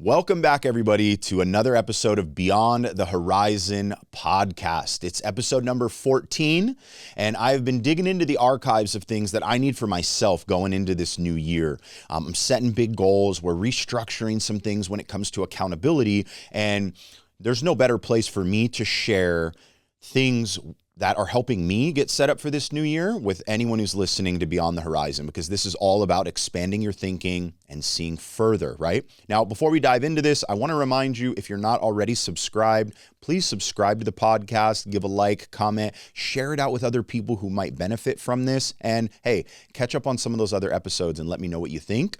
Welcome back, everybody, to another episode of Beyond the Horizon podcast. It's episode number 14, and I've been digging into the archives of things that I need for myself going into this new year. I'm setting big goals. We're restructuring some things when it comes to accountability, and there's no better place for me to share things that are helping me get set up for this new year with anyone who's listening to Beyond the Horizon, because this is all about expanding your thinking and seeing further, right? Now, before we dive into this, I want to remind you, if you're not already subscribed, please subscribe to the podcast, give a like, comment, share it out with other people who might benefit from this. And hey, catch up on some of those other episodes and let me know what you think.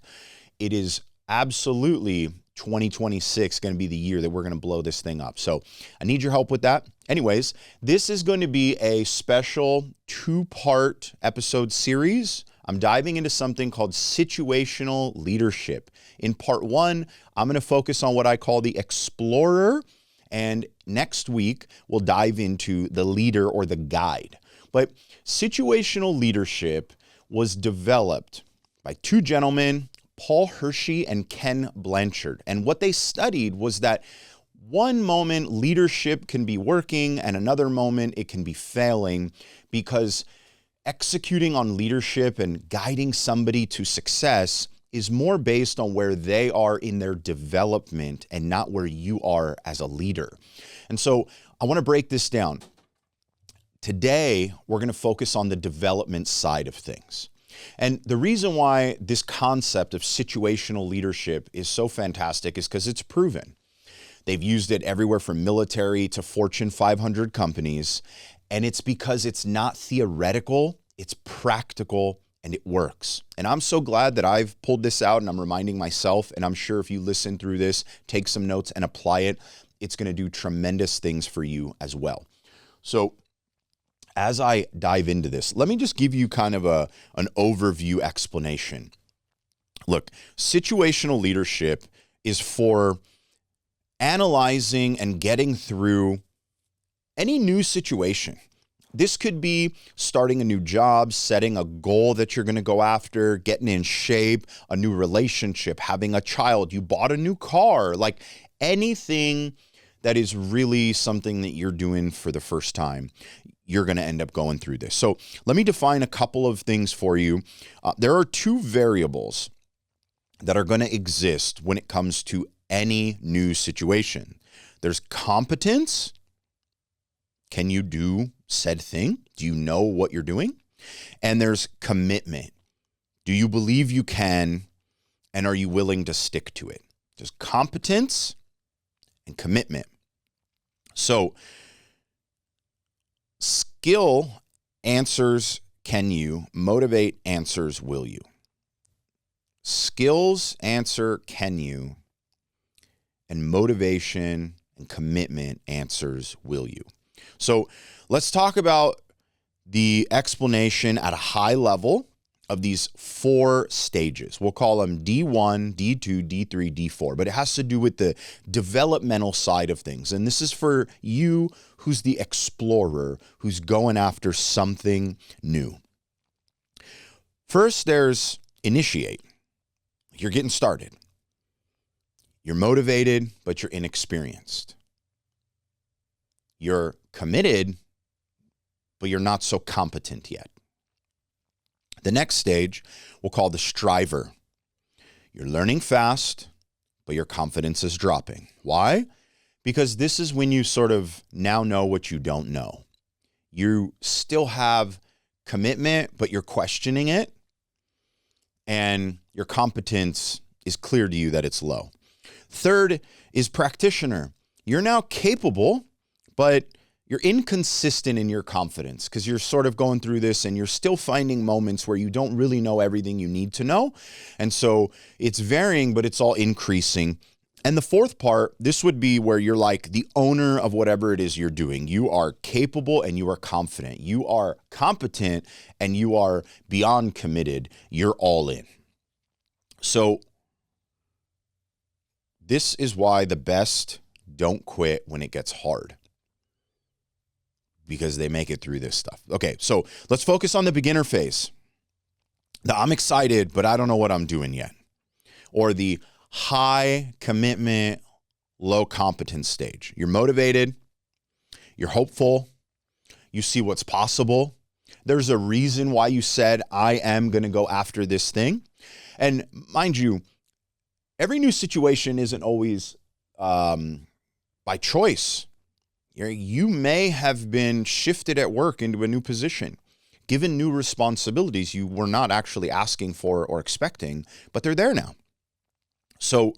It is absolutely 2026 going to be the year that we're going to blow this thing up. So I need your help with that. Anyways, this is going to be a special 2-part episode series. I'm diving into something called situational leadership. In part 1, I'm going to focus on what I call the explorer. And next week, we'll dive into the leader or the guide. But situational leadership was developed by 2 gentlemen, Paul Hersey and Ken Blanchard. And what they studied was that one moment leadership can be working and another moment it can be failing, because executing on leadership and guiding somebody to success is more based on where they are in their development and not where you are as a leader. And so I want to break this down. Today, we're going to focus on the development side of things. And the reason why this concept of situational leadership is so fantastic is because it's proven. They've used it everywhere from military to Fortune 500 companies, and it's because it's not theoretical, it's practical, and it works. And I'm so glad that I've pulled this out and I'm reminding myself, and I'm sure if you listen through this, take some notes and apply it, it's going to do tremendous things for you as well. So as I dive into this, let me just give you kind of an overview explanation. Look, situational leadership is for analyzing and getting through any new situation. This could be starting a new job, setting a goal that you're going to go after, getting in shape, a new relationship, having a child, you bought a new car, like anything that is really something that you're doing for the first time. You're going to end up going through this. So let me define a couple of things for you. There are 2 variables that are going to exist when it comes to any new situation. There's competence. Can you do said thing? Do you know what you're doing? And there's commitment. Do you believe you can, and are you willing to stick to it? There's competence and commitment. So skill answers can you, motivate answers will you. Skills answer can you, and motivation and commitment answers will you. So let's talk about the explanation at a high level of these 4 stages. We'll call them D1, D2, D3, D4, but it has to do with the developmental side of things. And this is for you who's the explorer, who's going after something new. First, there's initiate. You're getting started. You're motivated, but you're inexperienced. You're committed, but you're not so competent yet. The next stage we'll call the striver. You're learning fast, but your confidence is dropping. Why? Because this is when you sort of now know what you don't know. You still have commitment, but you're questioning it, and your competence is clear to you that it's low. Third is practitioner. You're now capable, but you're inconsistent in your confidence because you're sort of going through this and you're still finding moments where you don't really know everything you need to know. And so it's varying, but it's all increasing. And the fourth part, this would be where you're like the owner of whatever it is you're doing. You are capable and you are confident. You are competent and you are beyond committed. You're all in. So this is why the best don't quit when it gets hard, because they make it through this stuff. Okay, so let's focus on the beginner phase. I'm excited, but I don't know what I'm doing yet. Or the high commitment, low competence stage. You're motivated, you're hopeful, you see what's possible. There's a reason why you said, I am going to go after this thing. And mind you, every new situation isn't always by choice. You may have been shifted at work into a new position, given new responsibilities you were not actually asking for or expecting, but they're there now. So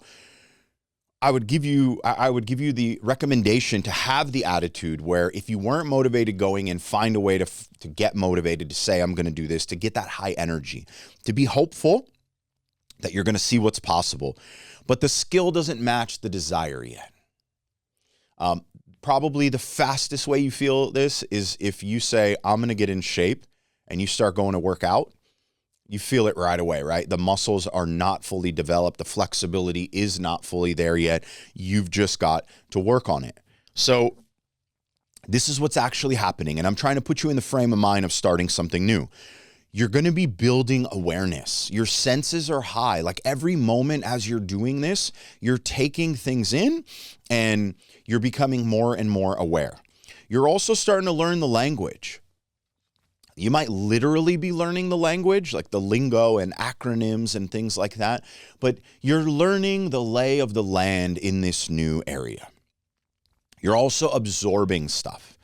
I would give you the recommendation to have the attitude where if you weren't motivated going in, find a way to get motivated, to say, I'm going to do this, to get that high energy, to be hopeful that you're going to see what's possible. But the skill doesn't match the desire yet. Probably the fastest way you feel this is if you say, I'm going to get in shape, and you start going to work out. You feel it right away, right? The muscles are not fully developed. The flexibility is not fully there yet. You've just got to work on it. So this is what's actually happening. And I'm trying to put you in the frame of mind of starting something new. You're going to be building awareness. Your senses are high. Like every moment as you're doing this, you're taking things in and you're becoming more and more aware. You're also starting to learn the language. You might literally be learning the language, like the lingo and acronyms and things like that, but you're learning the lay of the land in this new area. You're also absorbing stuff,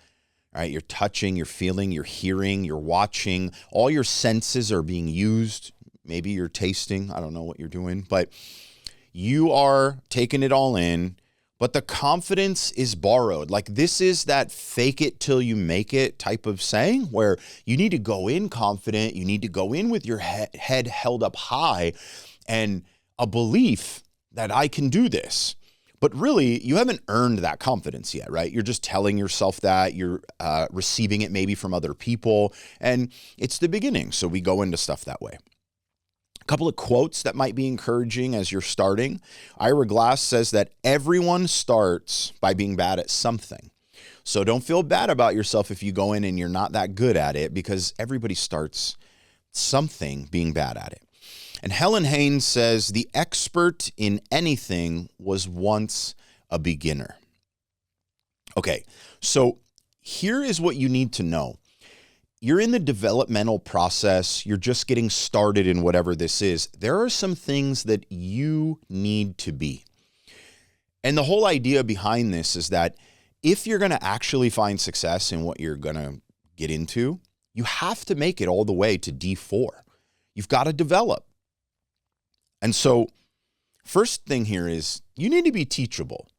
right? You're touching, you're feeling, you're hearing, you're watching. All your senses are being used. Maybe you're tasting. I don't know what you're doing, but you are taking it all in. But the confidence is borrowed. Like this is that fake it till you make it type of saying where you need to go in confident. You need to go in with your head held up high and a belief that I can do this. But really, you haven't earned that confidence yet, right? You're just telling yourself that. You're receiving it maybe from other people. And it's the beginning. So we go into stuff that way. Couple of quotes that might be encouraging as you're starting. Ira Glass says that everyone starts by being bad at something. So don't feel bad about yourself if you go in and you're not that good at it, because everybody starts something being bad at it. And Helen Haynes says the expert in anything was once a beginner. Okay, so here is what you need to know. You're in the developmental process. You're just getting started in whatever this is. There are some things that you need to be. And the whole idea behind this is that if you're going to actually find success in what you're going to get into, you have to make it all the way to D4. You've got to develop. And so first thing here is you need to be teachable.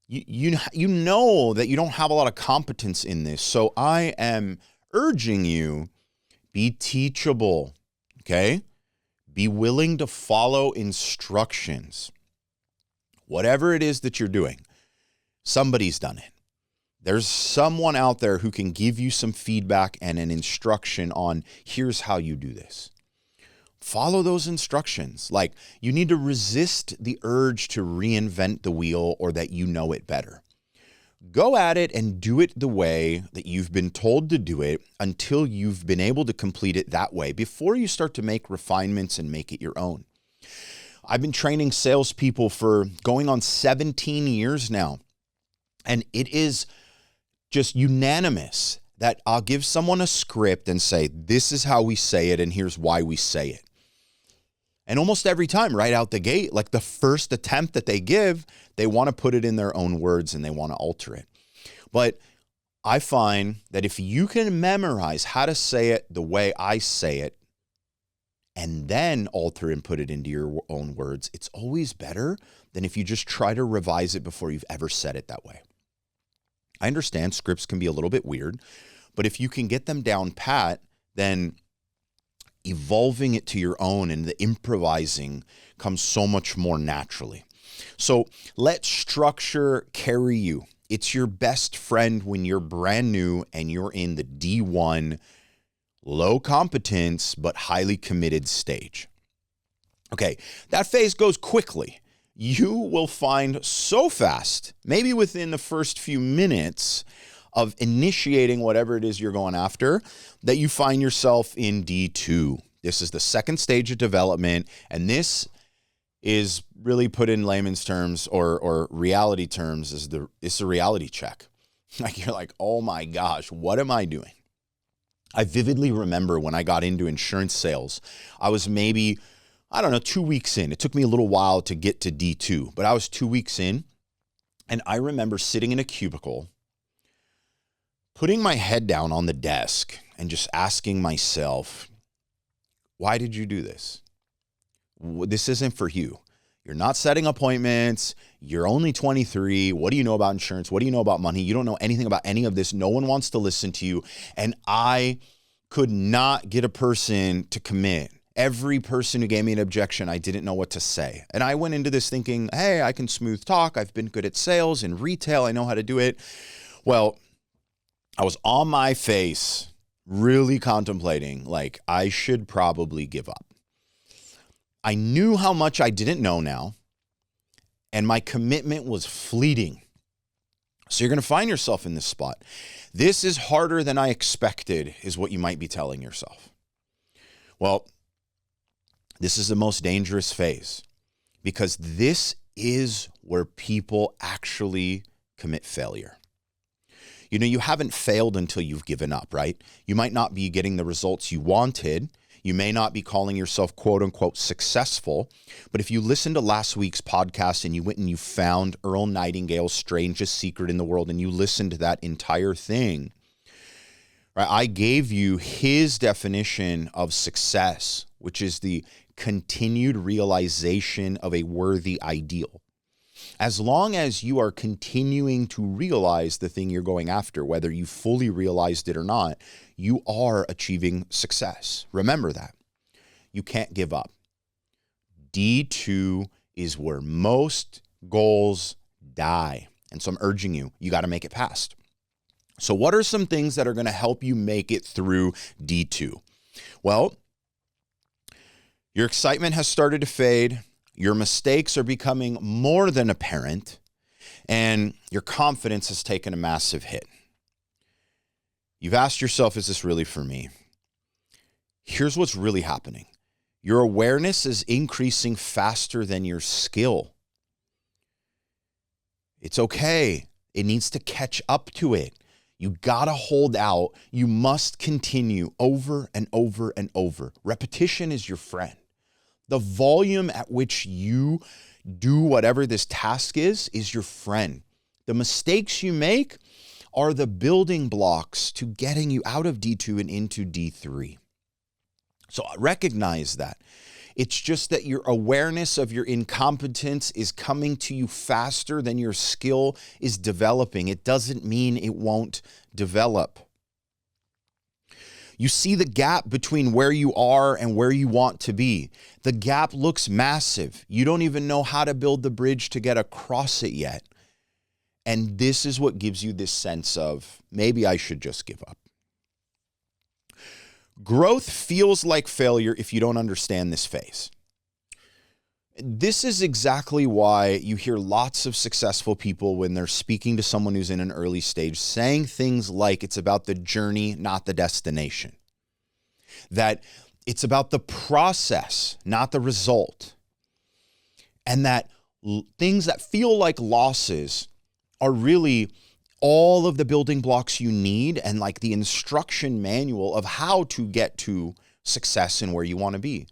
You know that you don't have a lot of competence in this. So I am urging you, be teachable, okay? Be willing to follow instructions. Whatever it is that you're doing, somebody's done it. There's someone out there who can give you some feedback and an instruction on here's how you do this. Follow those instructions. Like you need to resist the urge to reinvent the wheel or that you know it better. Go at it and do it the way that you've been told to do it until you've been able to complete it that way before you start to make refinements and make it your own. I've been training salespeople for going on 17 years now, and it is just unanimous that I'll give someone a script and say, this is how we say it and here's why we say it. And almost every time right out the gate, like the first attempt that they give, they want to put it in their own words and they want to alter it. But I find that if you can memorize how to say it the way I say it and then alter and put it into your own words, it's always better than if you just try to revise it before you've ever said it that way. I understand scripts can be a little bit weird, but if you can get them down pat, then evolving it to your own and the improvising comes so much more naturally. So let structure carry you. It's your best friend when you're brand new and you're in the D1 low competence but highly committed stage. Okay, that phase goes quickly. You will find so fast, maybe within the first few minutes of initiating whatever it is you're going after, that you find yourself in D2. This is the second stage of development, and this is really put in layman's terms or reality terms it's a reality check. Like you're like, oh my gosh, what am I doing? I vividly remember when I got into insurance sales, I was maybe, 2 weeks in. It took me a little while to get to D2, but I was 2 weeks in. And I remember sitting in a cubicle, putting my head down on the desk and just asking myself, why did you do this? This isn't for you. You're not setting appointments. You're only 23. What do you know about insurance? What do you know about money? You don't know anything about any of this. No one wants to listen to you. And I could not get a person to commit. Every person who gave me an objection, I didn't know what to say. And I went into this thinking, hey, I can smooth talk. I've been good at sales and retail. I know how to do it. Well, I was on my face, really contemplating, like, I should probably give up. I knew how much I didn't know now, and my commitment was fleeting. So you're going to find yourself in this spot. This is harder than I expected, is what you might be telling yourself. Well, this is the most dangerous phase, because this is where people actually commit failure. You know, you haven't failed until you've given up, right? You might not be getting the results you wanted. You may not be calling yourself quote unquote successful, but if you listened to last week's podcast and you went and you found Earl Nightingale's Strangest Secret in the World and you listened to that entire thing, right? I gave you his definition of success, which is the continued realization of a worthy ideal. As long as you are continuing to realize the thing you're going after, whether you fully realized it or not, you are achieving success. Remember that. You can't give up. D2 is where most goals die. And so I'm urging you, you got to make it past. So what are some things that are going to help you make it through D2? Well, your excitement has started to fade. Your mistakes are becoming more than apparent, and your confidence has taken a massive hit. You've asked yourself, is this really for me? Here's what's really happening. Your awareness is increasing faster than your skill. It's okay. It needs to catch up to it. You gotta hold out. You must continue over and over and over. Repetition is your friend. The volume at which you do whatever this task is your friend. The mistakes you make are the building blocks to getting you out of D2 and into D3. So recognize that. It's just that your awareness of your incompetence is coming to you faster than your skill is developing. It doesn't mean it won't develop. You see the gap between where you are and where you want to be. The gap looks massive. You don't even know how to build the bridge to get across it yet. And this is what gives you this sense of, maybe I should just give up. Growth feels like failure if you don't understand this phase. This is exactly why you hear lots of successful people when they're speaking to someone who's in an early stage saying things like it's about the journey, not the destination. That it's about the process, not the result. And that things that feel like losses are really all of the building blocks you need and like the instruction manual of how to get to success and where you want to be.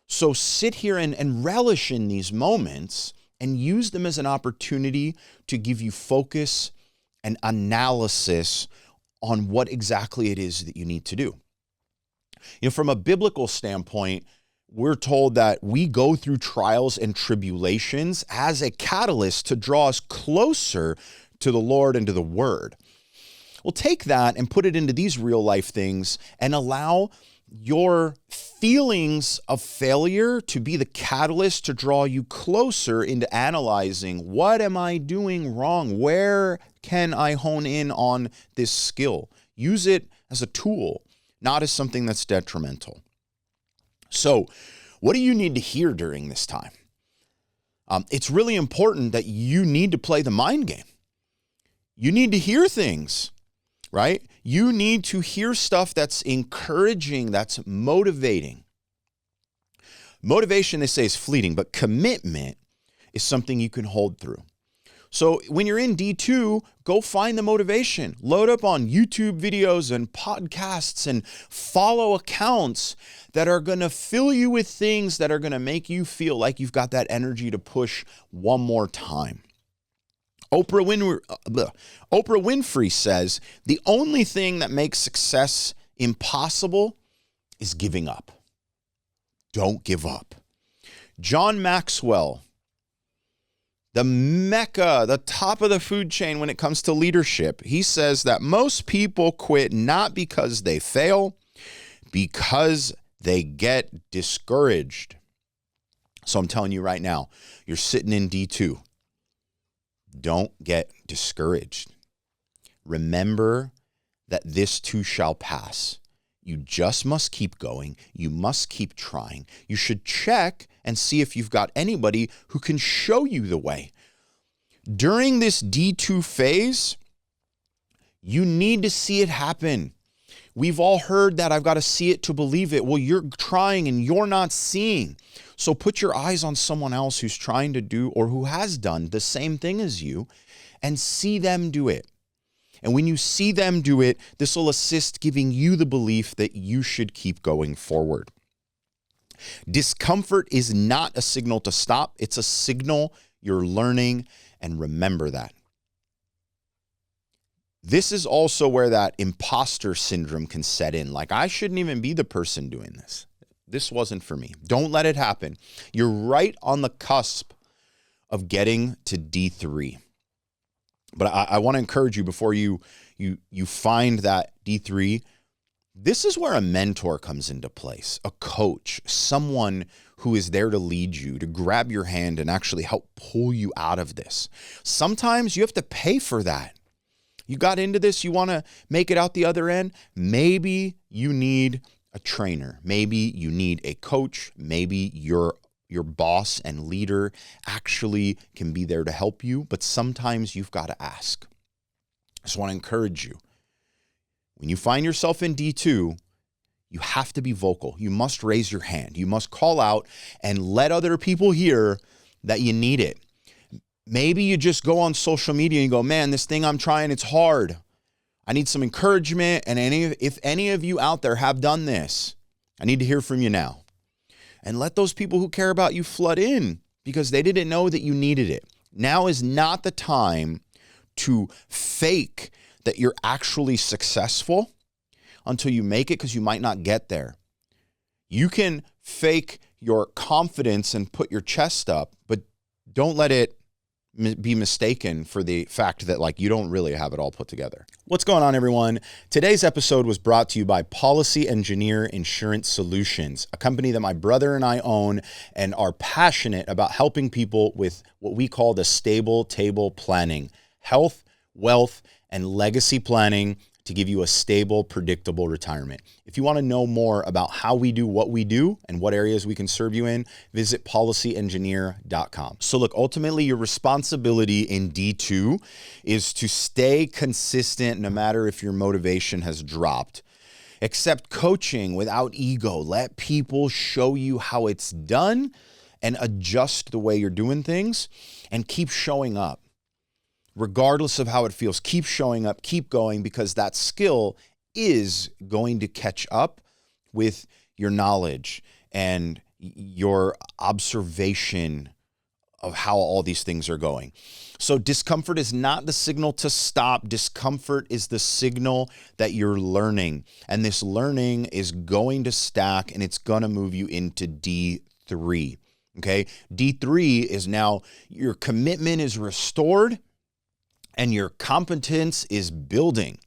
So sit here and relish in these moments and use them as an opportunity to give you focus and analysis on what exactly it is that you need to do. You know, from a biblical standpoint, we're told that we go through trials and tribulations as a catalyst to draw us closer to the Lord and to the Word. Well, take that and put it into these real life things and allow your feelings of failure to be the catalyst to draw you closer into analyzing, what am I doing wrong? Where can I hone in on this skill? Use it as a tool, not as something that's detrimental. So, what do you need to hear during this time? It's really important that you need to play the mind game. You need to hear things, right? You need to hear stuff that's encouraging, that's motivating. Motivation, they say, is fleeting, but commitment is something you can hold through. So when you're in D2, go find the motivation. Load up on YouTube videos and podcasts and follow accounts that are going to fill you with things that are going to make you feel like you've got that energy to push one more time. Oprah Winfrey says, the only thing that makes success impossible is giving up. Don't give up. John Maxwell, the mecca, the top of the food chain when it comes to leadership, he says that most people quit not because they fail, because they get discouraged. So I'm telling you right now, you're sitting in D2. Don't get discouraged. Remember that this too shall pass. You just must keep going. You must keep trying. You should check and see if you've got anybody who can show you the way. During this D2 phase, you need to see it happen. We've all heard that I've got to see it to believe it. Well, you're trying and you're not seeing. So put your eyes on someone else who's trying to do or who has done the same thing as you and see them do it. And when you see them do it, this will assist giving you the belief that you should keep going forward. Discomfort is not a signal to stop. It's a signal you're learning, and remember that. This is also where that imposter syndrome can set in. Like, I shouldn't even be the person doing this. This wasn't for me. Don't let it happen. You're right on the cusp of getting to D3. But I want to encourage you before you find that D3, this is where a mentor comes into place, a coach, someone who is there to lead you, to grab your hand and actually help pull you out of this. Sometimes you have to pay for that. You got into this, you want to make it out the other end. Maybe you need a trainer. Maybe you need a coach. Maybe your boss and leader actually can be there to help you, but sometimes you've got to ask. I just want to encourage you. When you find yourself in D2, you have to be vocal. You must raise your hand. You must call out and let other people hear that you need it. Maybe you just go on social media and go, man, this thing I'm trying, it's hard. I need some encouragement. And if any of you out there have done this, I need to hear from you now. And let those people who care about you flood in because they didn't know that you needed it. Now is not the time to fake that you're actually successful until you make it, because you might not get there. You can fake your confidence and put your chest up, but don't let it be mistaken for the fact that you don't really have it all put together. What's going on, everyone? Today's episode was brought to you by Policy Engineer Insurance Solutions, a company that my brother and I own and are passionate about helping people with what we call the stable table planning, health, wealth, and legacy planning to give you a stable, predictable retirement. If you want to know more about how we do what we do and what areas we can serve you in, visit policyengineer.com. So look, ultimately your responsibility in D2 is to stay consistent no matter if your motivation has dropped. Accept coaching without ego. Let people show you how it's done and adjust the way you're doing things, and keep showing up. Regardless of how it feels, keep showing up, keep going, because that skill is going to catch up with your knowledge and your observation of how all these things are going. So discomfort is not the signal to stop. Discomfort is the signal that you're learning. And this learning is going to stack, and it's going to move you into D3. Okay? D3 is now your commitment is restored and your competence is building.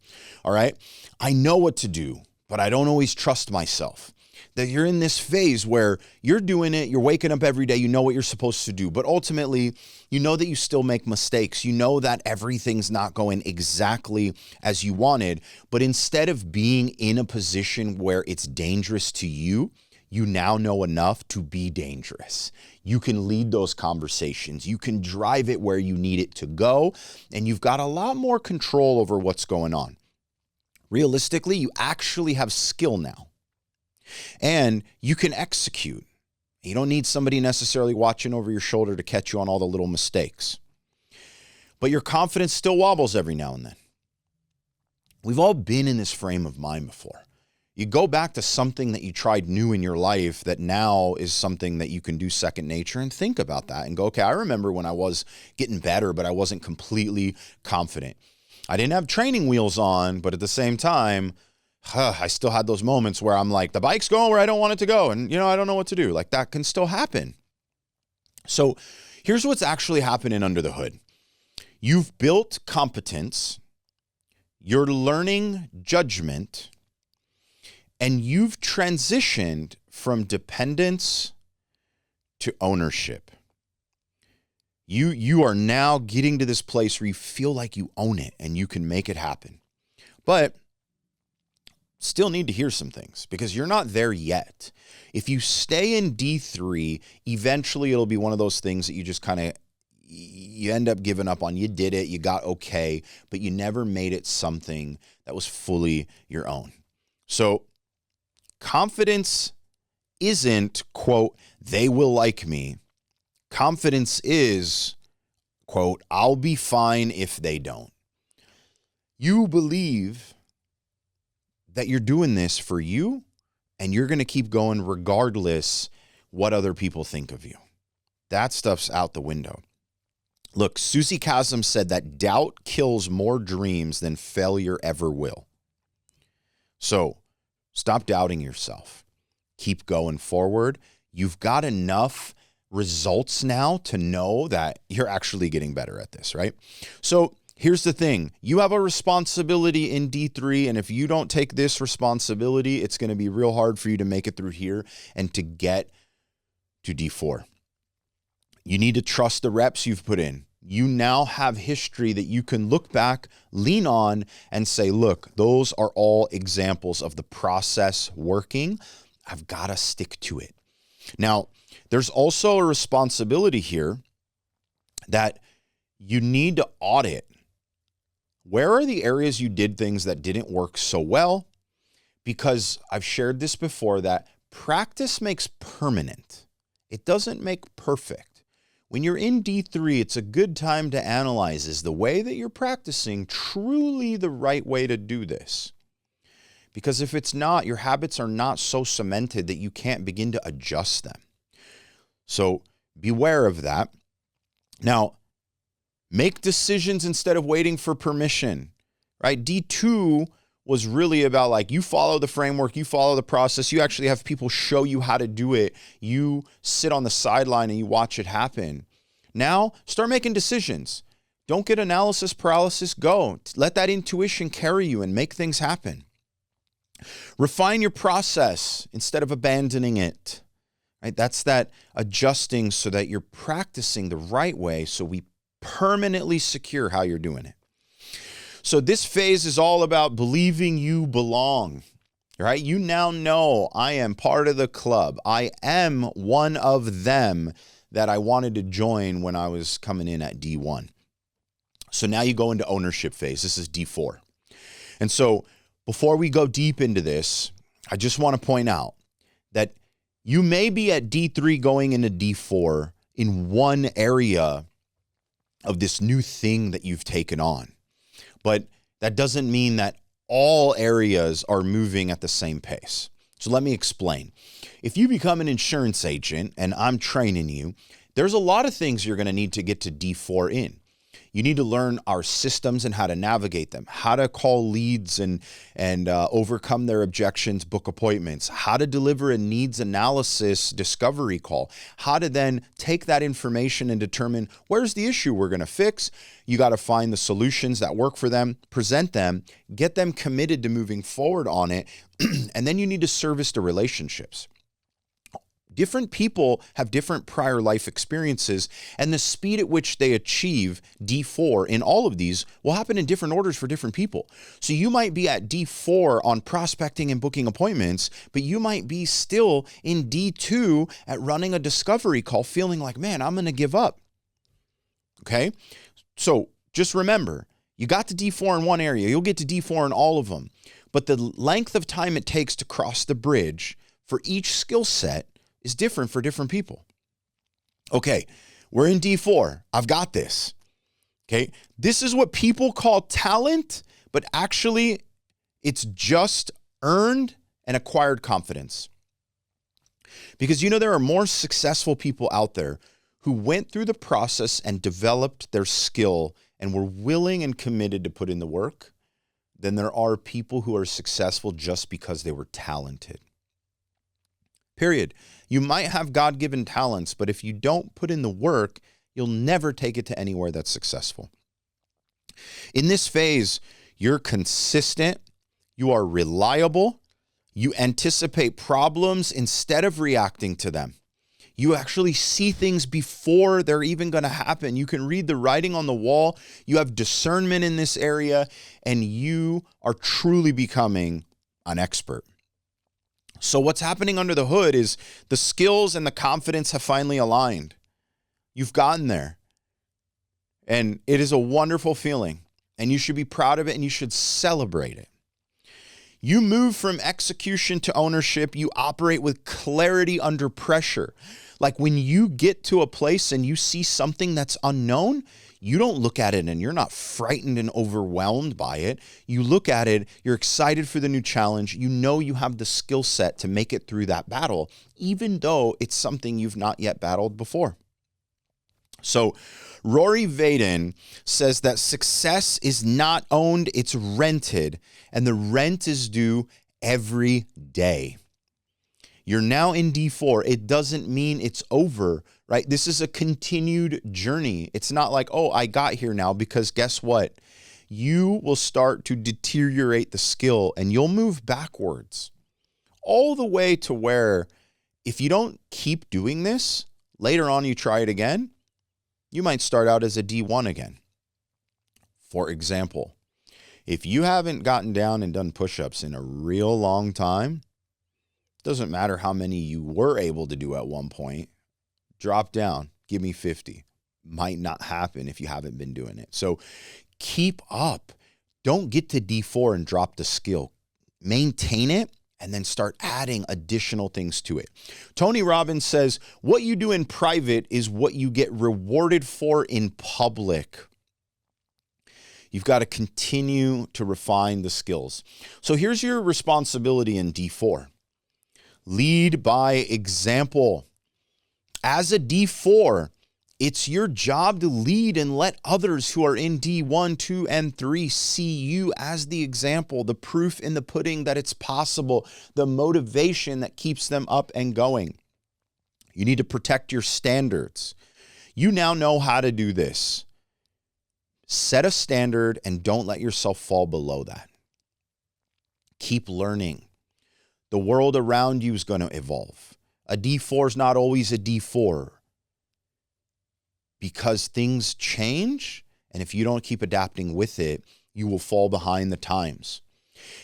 All right? I know what to do, but I don't always trust myself. That you're in this phase where you're doing it, you're waking up every day, you know what you're supposed to do, but ultimately, you know that you still make mistakes. You know that everything's not going exactly as you wanted, but instead of being in a position where it's dangerous to you, you now know enough to be dangerous. You can lead those conversations. You can drive it where you need it to go, and you've got a lot more control over what's going on. Realistically, you actually have skill now, and you can execute. You don't need somebody necessarily watching over your shoulder to catch you on all the little mistakes. But your confidence still wobbles every now and then. We've all been in this frame of mind before. You go back to something that you tried new in your life that now is something that you can do second nature, and think about that and go, okay, I remember when I was getting better, but I wasn't completely confident. I didn't have training wheels on, but at the same time, I still had those moments where I'm like, the bike's going where I don't want it to go. And, I don't know what to do. Like, that can still happen. So here's what's actually happening under the hood. You've built competence, you're learning judgment, and you've transitioned from dependence to ownership. You are now getting to this place where you feel like you own it and you can make it happen. But still need to hear some things because you're not there yet. If you stay in D3, eventually it'll be one of those things that you just you end up giving up on. You did it, you got okay, but you never made it something that was fully your own. So confidence isn't, quote, they will like me. Confidence is, quote, I'll be fine if they don't. You believe that you're doing this for you and you're going to keep going regardless what other people think of you. That stuff's out the window. Look, Susie Chasm said that doubt kills more dreams than failure ever will. So stop doubting yourself. Keep going forward. You've got enough results now to know that you're actually getting better at this, right? So here's the thing. You have a responsibility in D3, and if you don't take this responsibility, it's going to be real hard for you to make it through here and to get to D4. You need to trust the reps you've put in. You now have history that you can look back, lean on, and say, look, those are all examples of the process working. I've got to stick to it. Now, there's also a responsibility here that you need to audit. Where are the areas you did things that didn't work so well? Because I've shared this before that practice makes permanent. It doesn't make perfect. When you're in D3, it's a good time to analyze, is the way that you're practicing truly the right way to do this? Because if it's not, your habits are not so cemented that you can't begin to adjust them. So beware of that. Now, make decisions instead of waiting for permission, right? D2 was really about like, you follow the framework, you follow the process, you actually have people show you how to do it. You sit on the sideline and you watch it happen. Now, start making decisions. Don't get analysis paralysis, go. Let that intuition carry you and make things happen. Refine your process instead of abandoning it. Right? That's that adjusting so that you're practicing the right way so we permanently secure how you're doing it. So this phase is all about believing you belong, right? You now know I am part of the club. I am one of them that I wanted to join when I was coming in at D1. So now you go into ownership phase. This is D4. And so before we go deep into this, I just want to point out that you may be at D3 going into D4 in one area of this new thing that you've taken on. But that doesn't mean that all areas are moving at the same pace. So let me explain. If you become an insurance agent and I'm training you, there's a lot of things you're going to need to get to D4 in. You need to learn our systems and how to navigate them, how to call leads and overcome their objections, book appointments, how to deliver a needs analysis discovery call, how to then take that information and determine where's the issue we're going to fix. You got to find the solutions that work for them, present them, get them committed to moving forward on it, and then you need to service the relationships. Different people have different prior life experiences, and the speed at which they achieve D4 in all of these will happen in different orders for different people. So you might be at D4 on prospecting and booking appointments, but you might be still in D2 at running a discovery call, feeling like, man, I'm going to give up. Okay? So just remember, you got to D4 in one area, you'll get to D4 in all of them. But the length of time it takes to cross the bridge for each skill set is different for different people. Okay, we're in D4. I've got this. Okay, this is what people call talent, but actually it's just earned and acquired confidence. Because there are more successful people out there who went through the process and developed their skill and were willing and committed to put in the work than there are people who are successful just because they were talented. Period. You might have God-given talents, but if you don't put in the work, you'll never take it to anywhere that's successful. In this phase, you're consistent, you are reliable, you anticipate problems instead of reacting to them. You actually see things before they're even going to happen. You can read the writing on the wall. You have discernment in this area, and you are truly becoming an expert. So what's happening under the hood is the skills and the confidence have finally aligned. You've gotten there. And it is a wonderful feeling, and you should be proud of it, and you should celebrate it. You move from execution to ownership. You operate with clarity under pressure. Like when you get to a place and you see something that's unknown, you don't look at it and you're not frightened and overwhelmed by it. You look at it, you're excited for the new challenge. You know you have the skill set to make it through that battle, even though it's something you've not yet battled before. So Rory Vaden says that success is not owned, it's rented, and the rent is due every day. You're now in D4. It doesn't mean it's over, right? This is a continued journey. It's not like, oh, I got here now, because guess what? You will start to deteriorate the skill and you'll move backwards all the way to where if you don't keep doing this, later on you try it again, you might start out as a D1 again. For example, if you haven't gotten down and done push-ups in a real long time, doesn't matter how many you were able to do at one point, drop down, give me 50. Might not happen if you haven't been doing it. So keep up. Don't get to D4 and drop the skill. Maintain it and then start adding additional things to it. Tony Robbins says, what you do in private is what you get rewarded for in public. You've got to continue to refine the skills. So here's your responsibility in D4. Lead by example. As a D4, it's your job to lead and let others who are in D1, 2, and 3 see you as the example, the proof in the pudding that it's possible, the motivation that keeps them up and going. You need to protect your standards. You now know how to do this. Set a standard and don't let yourself fall below that. Keep learning. The world around you is going to evolve. A D4 is not always a D4 because things change, and if you don't keep adapting with it, you will fall behind the times.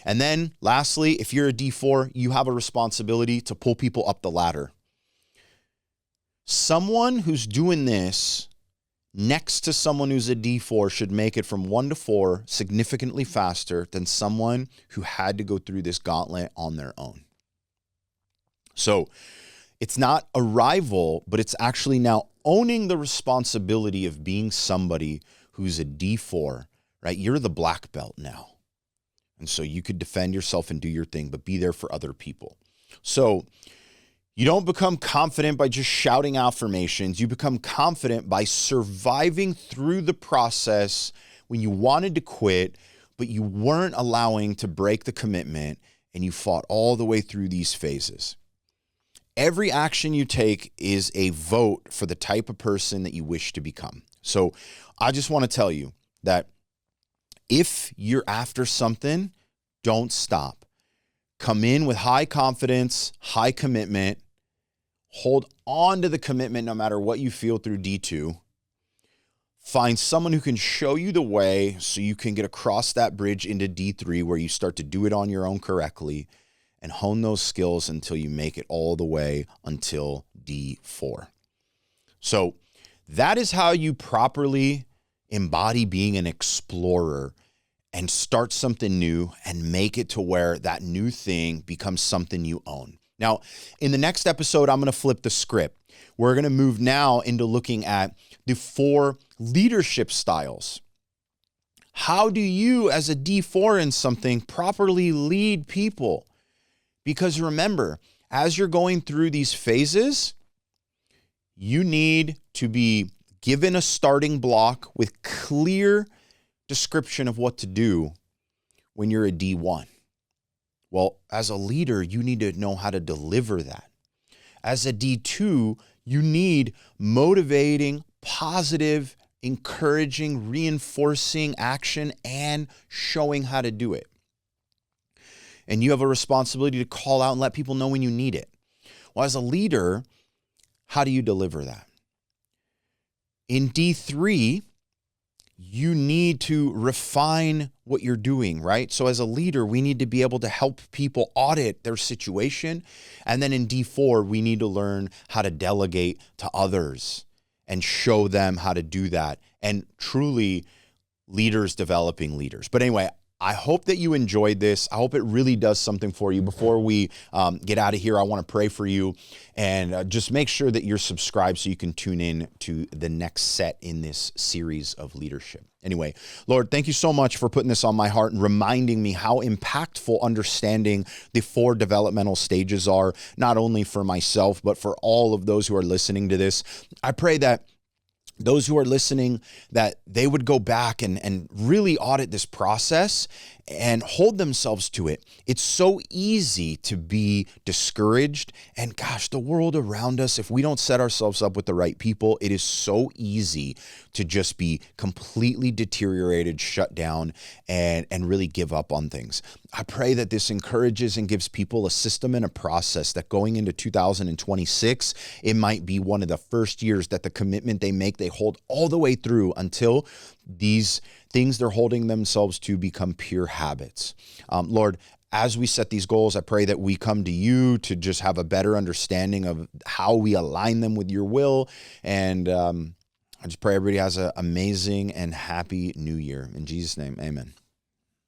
And then lastly, if you're a D4, you have a responsibility to pull people up the ladder. Someone who's doing this next to someone who's a D4 should make it from 1 to 4 significantly faster than someone who had to go through this gauntlet on their own. So it's not a rival, but it's actually now owning the responsibility of being somebody who's a D4, right? You're the black belt now. And so you could defend yourself and do your thing, but be there for other people. So you don't become confident by just shouting affirmations. You become confident by surviving through the process when you wanted to quit, but you weren't allowing to break the commitment, and you fought all the way through these phases. Every action you take is a vote for the type of person that you wish to become. So I just want to tell you that if you're after something, don't stop. Come in with high confidence, high commitment. Hold on to the commitment no matter what you feel through D2. Find someone who can show you the way so you can get across that bridge into D3 where you start to do it on your own correctly and hone those skills until you make it all the way until D4. So that is how you properly embody being an explorer and start something new and make it to where that new thing becomes something you own. Now, in the next episode, I'm going to flip the script. We're going to move now into looking at the 4 leadership styles. How do you, as a D4 in something, properly lead people? Because remember, as you're going through these phases, you need to be given a starting block with clear description of what to do when you're a D1. Well, as a leader, you need to know how to deliver that. As a D2, you need motivating, positive, encouraging, reinforcing action and showing how to do it. And you have a responsibility to call out and let people know when you need it. Well, as a leader, how do you deliver that? In D3, you need to refine what you're doing, right? So as a leader, we need to be able to help people audit their situation. And then in D4, we need to learn how to delegate to others and show them how to do that. And truly, leaders developing leaders. But anyway, I hope that you enjoyed this. I hope it really does something for you. Before we get out of here, I want to pray for you and just make sure that you're subscribed so you can tune in to the next set in this series of leadership. Anyway, Lord, thank you so much for putting this on my heart and reminding me how impactful understanding the 4 developmental stages are, not only for myself, but for all of those who are listening to this. I pray that those who are listening, that they would go back and really audit this process and hold themselves to it. It's so easy to be discouraged. And gosh, the world around us, if we don't set ourselves up with the right people, it is so easy to just be completely deteriorated, shut down, and really give up on things. I pray that this encourages and gives people a system and a process that going into 2026, it might be one of the first years that the commitment they make, they hold all the way through until these things they're holding themselves to become pure habits. Lord, as we set these goals, I pray that we come to you to just have a better understanding of how we align them with your will. And I just pray everybody has an amazing and happy new year. In Jesus' name, amen.